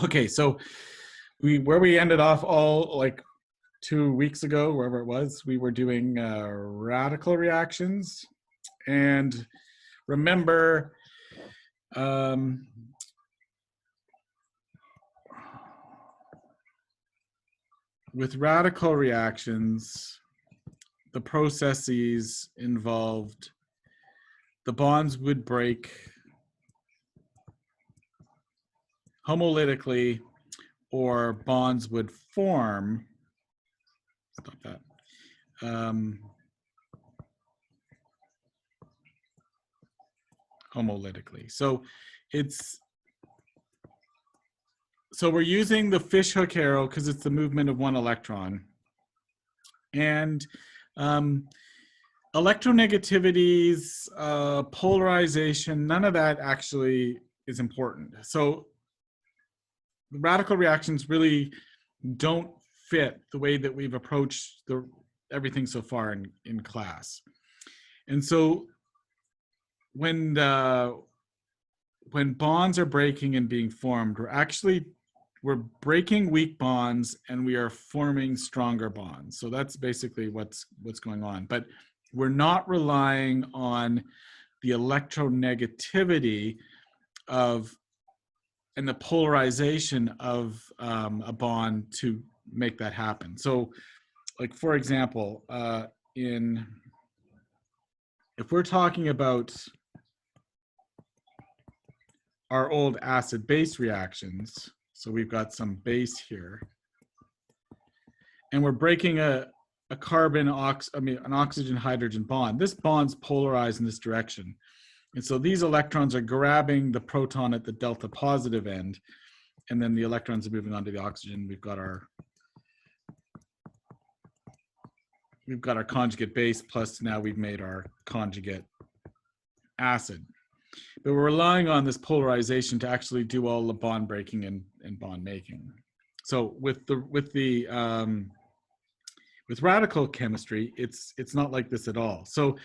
Okay, so where we ended off all like 2 weeks ago, wherever it was, we were doing radical reactions. And remember, um, with radical reactions, the processes involved, the bonds would break homolytically or bonds would form. Stop that. Homolytically. So we're using the fishhook arrow because it's the movement of one electron. And electronegativities, polarization, none of that actually is important. So the radical reactions really don't fit the way that we've approached everything so far in class. And so when bonds are breaking and being formed, we're breaking weak bonds and we are forming stronger bonds. So that's basically what's going on. But we're not relying on the electronegativity and the polarization of a bond to make that happen. So, like for example, if we're talking about our old acid-base reactions, so we've got some base here, and we're breaking an oxygen-hydrogen bond. This bond's polarized in this direction. And so these electrons are grabbing the proton at the delta positive end, and then the electrons are moving on to the oxygen. We've got our conjugate base, plus now we've made our conjugate acid. But we're relying on this polarization to actually do all the bond breaking and bond making. So with radical chemistry, it's not like this at all. So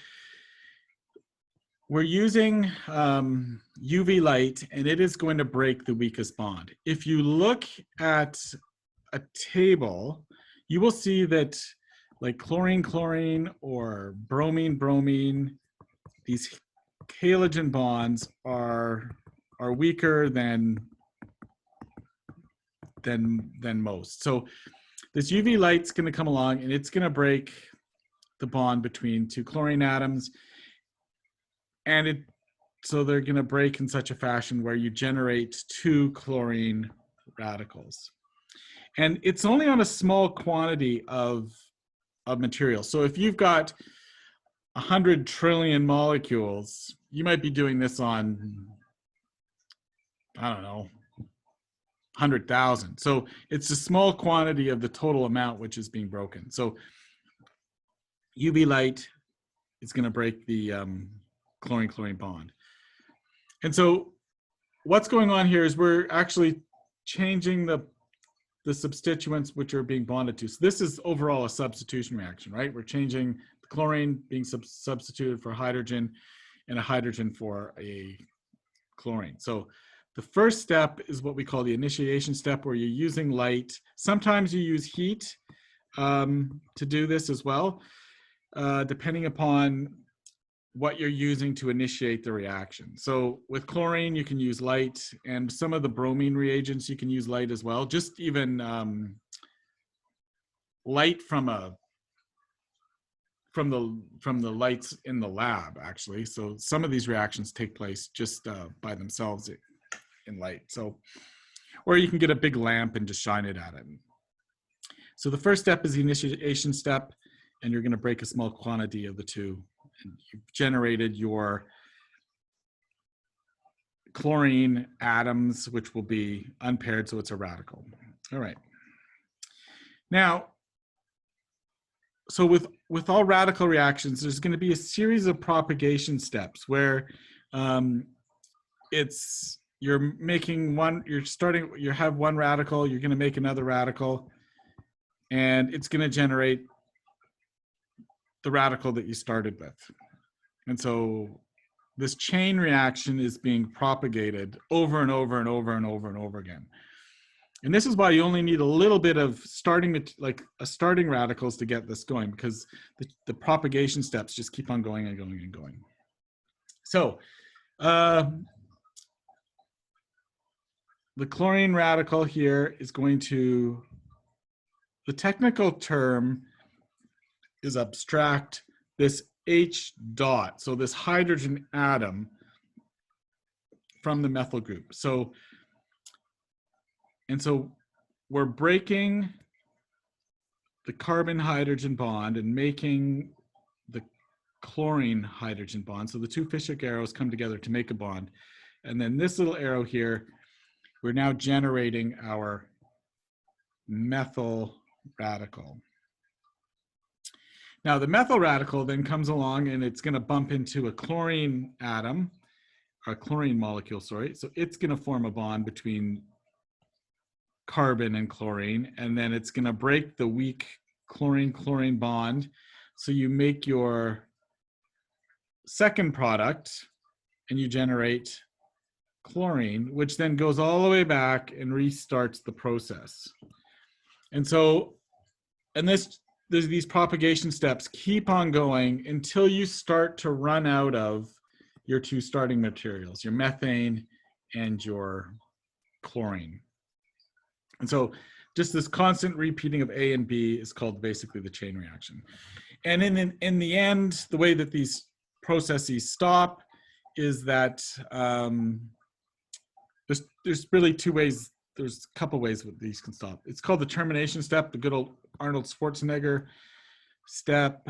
we're using UV light, and it is going to break the weakest bond. If you look at a table, you will see that like chlorine or bromine, these halogen bonds are weaker than most. So this UV light's going to come along and it's going to break the bond between two chlorine atoms, and so they're going to break in such a fashion where you generate two chlorine radicals. And it's only on a small quantity of material. So if you've got 100 trillion molecules, you might be doing this on, I don't know, 100,000. So it's a small quantity of the total amount which is being broken. So UV light is going to break the chlorine-chlorine bond. And so what's going on here is we're actually changing the substituents which are being bonded to. So this is overall a substitution reaction, right? We're changing the chlorine being substituted for hydrogen and a hydrogen for a chlorine. So the first step is what we call the initiation step, where you're using light. Sometimes you use heat to do this as well, depending upon what you're using to initiate the reaction. So with chlorine, you can use light, and some of the bromine reagents, you can use light as well. Just even light from the lights in the lab, actually. So some of these reactions take place just by themselves in light. So, or you can get a big lamp and just shine it at it. So the first step is the initiation step, and you're going to break a small quantity of the two. And you've generated your chlorine atoms, which will be unpaired, so it's a radical. All right. Now, so with all radical reactions, there's going to be a series of propagation steps where you're making one, you have one radical, you're going to make another radical, and it's going to generate the radical that you started with. And so this chain reaction is being propagated over and over and over and over and over again. And this is why you only need a little bit of starting radicals to get this going, because the propagation steps just keep on going and going and going. So the chlorine radical here is going to, the technical term is abstract this H dot, so this hydrogen atom from the methyl group. So we're breaking the carbon hydrogen bond and making the chlorine hydrogen bond. So the two Fishhook arrows come together to make a bond. And then this little arrow here, we're now generating our methyl radical. Now the methyl radical then comes along and it's going to bump into a chlorine atom, or a chlorine molecule, sorry. So it's going to form a bond between carbon and chlorine, and then it's going to break the weak chlorine-chlorine bond. So you make your second product and you generate chlorine, which then goes all the way back and restarts the process. And so, and there's these propagation steps keep on going until you start to run out of your two starting materials, your methane and your chlorine. And so just this constant repeating of A and B is called basically the chain reaction. And in the end, the way that these processes stop is that there's really two ways. There's a couple ways that these can stop. It's called the termination step, the good old Arnold Schwarzenegger step.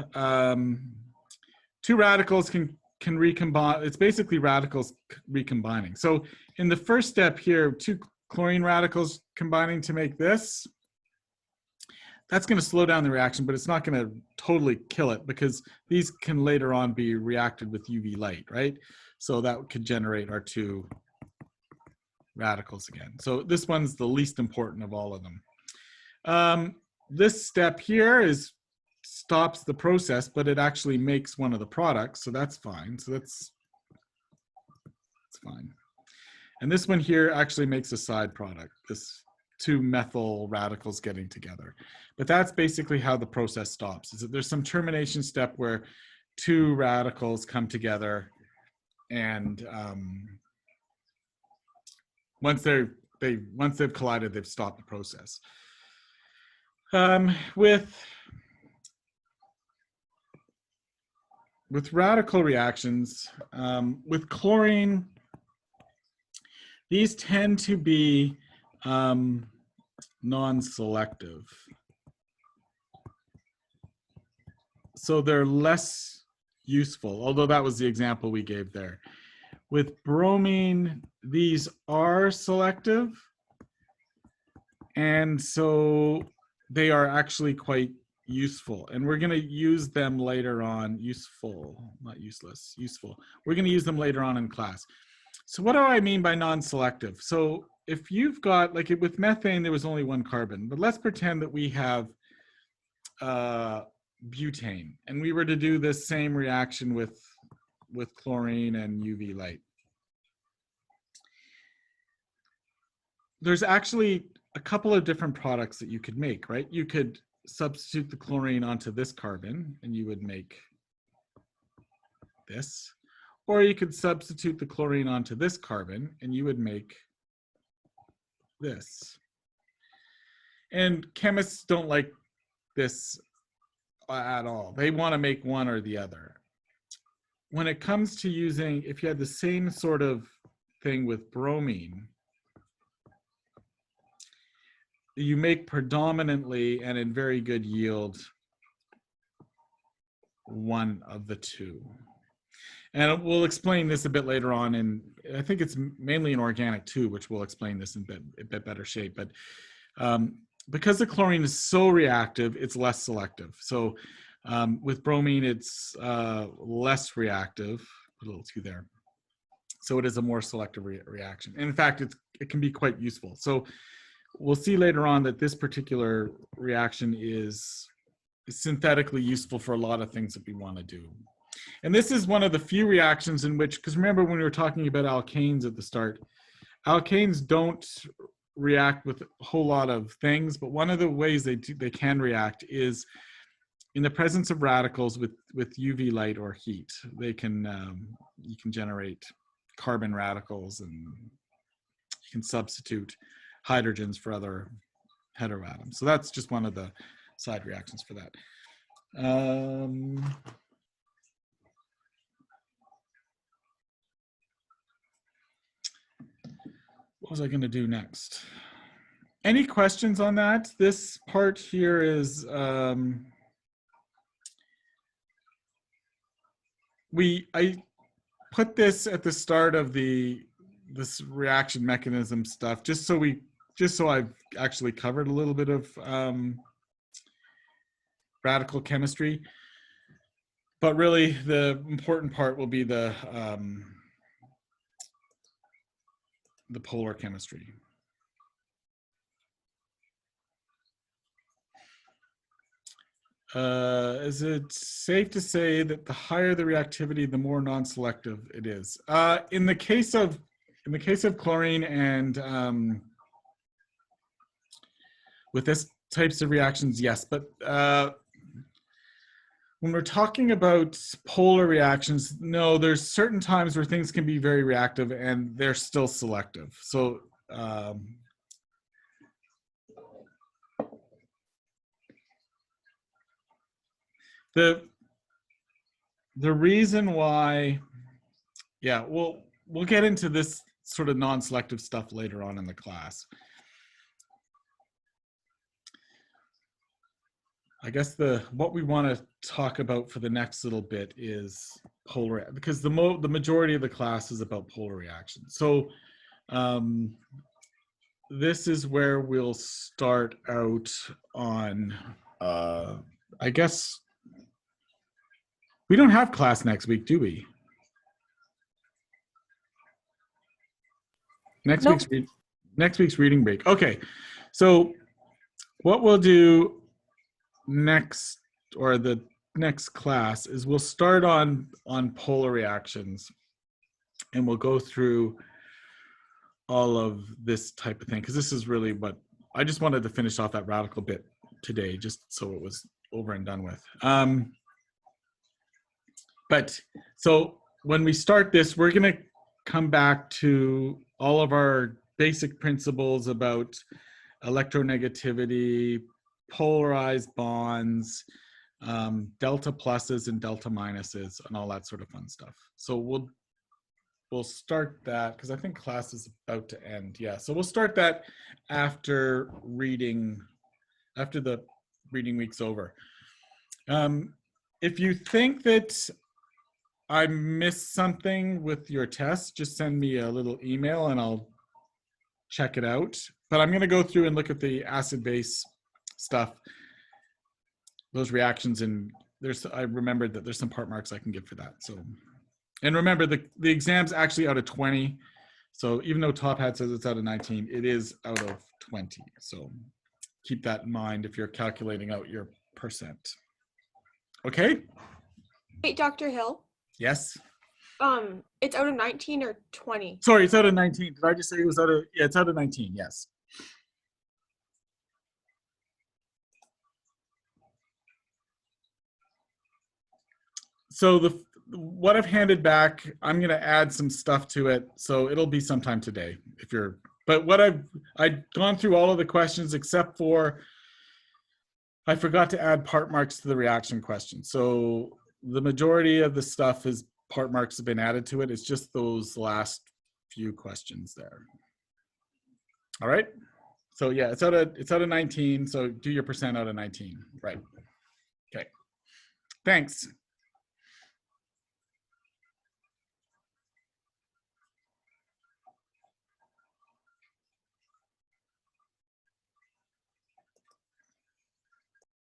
Two radicals can recombine. It's basically radicals recombining. So in the first step here, two chlorine radicals combining to make this, that's going to slow down the reaction, but it's not going to totally kill it, because these can later on be reacted with UV light, right? So that could generate our two radicals again. So this one's the least important of all of them. This step here stops the process, but it actually makes one of the products, so that's fine. So that's fine. And this one here actually makes a side product, this two methyl radicals getting together. But that's basically how the process stops, is that there's some termination step where two radicals come together, and once they've collided, they've stopped the process. With radical reactions, with chlorine, these tend to be non-selective. So they're less useful, although that was the example we gave there. With bromine, these are selective, and so they are actually quite useful, and we're going to use them later on. Useful, not useless, useful. We're going to use them later on in class. So what do I mean by non-selective? So if you've got, like with methane, there was only one carbon, but let's pretend that we have butane, and we were to do this same reaction with chlorine and UV light. There's actually a couple of different products that you could make, right? You could substitute the chlorine onto this carbon and you would make this, or you could substitute the chlorine onto this carbon and you would make this. And chemists don't like this at all. They want to make one or the other. When it comes to using, if you had the same sort of thing with bromine, you make predominantly and in very good yield one of the two. And we'll explain this a bit later on, and I think it's mainly in organic too, which we'll explain this in a bit better shape. But because the chlorine is so reactive, it's less selective. So with bromine, it's less reactive. Put a little 2 there. So it is a more selective reaction. And in fact, it can be quite useful. So we'll see later on that this particular reaction is synthetically useful for a lot of things that we want to do. And this is one of the few reactions in which, because remember when we were talking about alkanes at the start, alkanes don't react with a whole lot of things, but one of the ways they can react is in the presence of radicals with UV light or heat. They can you can generate carbon radicals, and you can substitute hydrogens for other heteroatoms. So that's just one of the side reactions for that. What was I going to do next? Any questions on that? This part here is I put this at the start of this reaction mechanism stuff just so I've actually covered a little bit of radical chemistry, but really the important part will be the polar chemistry. Is it safe to say that the higher the reactivity, the more non-selective it is? In the case of chlorine and with this types of reactions, yes, but when we're talking about polar reactions, no, there's certain times where things can be very reactive and they're still selective. So the reason why, yeah, we'll get into this sort of non-selective stuff later on in the class. I guess what we want to talk about for the next little bit is polar, because the majority of the class is about polar reactions. So this is where we'll start out on, I guess, we don't have class next week, do we? Next week's reading break. Okay, so what we'll do next, or the next class, is we'll start on polar reactions, and we'll go through all of this type of thing, because this is really what I just wanted to finish off, that radical bit today, just so it was over and done with. But so when we start this, we're going to come back to all of our basic principles about electronegativity, polarized bonds, delta pluses and delta minuses, and all that sort of fun stuff. So we'll start that, because I think class is about to end. Yeah, so we'll start that after the reading week's over. If you think that I missed something with your test, just send me a little email and I'll check it out. But I'm going to go through and look at the acid-base stuff, those reactions, and I remembered that there's some part marks I can give for that. So, and remember, the exam's actually out of 20. So even though Top Hat says it's out of 19, it is out of 20. So keep that in mind if you're calculating out your percent. Okay? Wait, Dr. Hill? Yes? It's out of 19 or 20? Sorry, it's out of 19. Did I just say it was out of, yeah, it's out of 19, yes. So what I've handed back, I'm going to add some stuff to it, so it'll be sometime today. But what I've gone through all of the questions except for I forgot to add part marks to the reaction question. So the majority of the stuff is part marks have been added to it. It's just those last few questions there. All right. So yeah, it's out of 19. So do your percent out of 19. Right. Okay. Thanks.